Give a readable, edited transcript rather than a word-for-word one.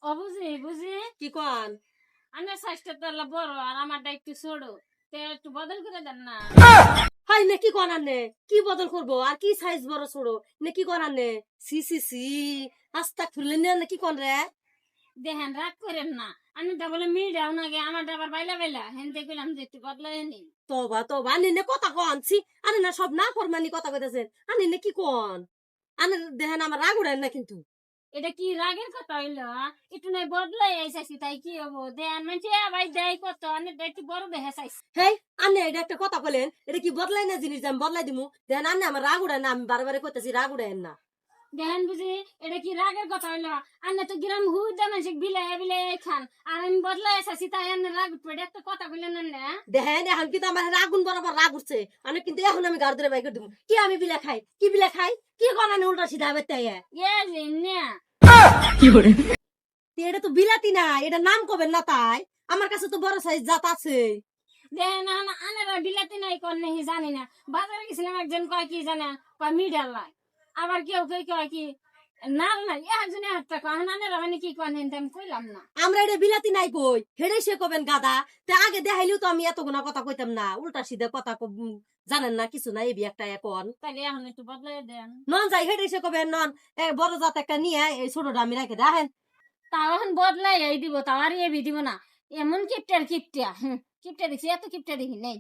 ও বুঝি বুঝি কি কন? আমার স্বাস্থ্যটা বড় আর আমারটা একটু ছোট, তে একটু বদল করে দেন না। হাই নে কি কন আনে? কি বদল করবো আর কি সাইজ বড় ছোট নে কি কন আনে? সি সি সি আস্তা খুললে না কি কন রে? দেখেন রাগ করেন না, আমি তা বলে মিডাও নাকি আমার আবার বাইলা বাইলা হেনতে কইলাম যে একটু বদলাই নি। তোবা তোবা আনি নে কথা কন ছি। আনি না সব না ফরমানি কথা কইতাছেন। আনি নে কি কন? আনে দেখেন আমার রাগ উড়ায় না কিন্তু। এটা কি রাগের কথা হইলো? একটু নাই বদলাই আইসাছি তাই কি হবো? দেন মানে ভাই দেয় কত আমি একটু বড় দেখে চাইছি। হেই আনে এটা একটা কথা কইলেন, এটা কি বদলাই না জিনিস যে আমি বদলাই দিমু? দেখেন আনে আমার রাগ উড়ায় না, আমি বারে বারে কইতাছি রাগ উড়ায়েন না। দেখেন বুঝি এটা কি রাগের কথা হইলো? আন্না তো গ্রাম হুদা মানুষ বিলাই বিলাই খান আর আমি বদলাই আইসাছি তাই আন্না রাগ পড়ে একটা কথা কইলেন না। দেখেন এখন কিন্তু আমার রাগুন বরাবর রাগ উঠছে। আমি কিন্তু এখন আমি গাড়ি ধরে বাইকে দেবো। কি আমি বিলা খাই? কি বিলা খাই? কি কন আনে উল্টা সিধা বেতে? এ যে না এটা তো বিলাতি না, এটা নাম কবেন না তাই। আমার কাছে তো বড় সাইজ জাত আছে। দেখেন আনারা বিলাতি নাই কোন নেই জানি না। বাজারে গেছিলাম একজন কয় কি জানে, কয় মিডাল লাই, আবার কেউ কেউ কয় কি নাল নাই, একজন একটা কয় আনারা মানে কি কয় নেন আমি কইলাম না। আমরা এটা বিলাতি নাই কই, হেডে সে কবেন গাদা। তে আগে দেখাইলেও তো আমি এত গুনা কথা কইতাম না, উল্টা সিধা কথা জানেন না কিছু না এবি একটা এখন। তাহলে এখন একটু বদলাই দেন। নন যাই হেডে সে কবেন নন বড় জাত একটা নিয়ে এই ছোটটা আমি রেখে দেখেন। তাও এখন বদলাই এই দিব, তাও আর এবি দিব না। এমন কিপটার কিপটা, কিপটা দেখছি এত কিপটা দেখি নেই।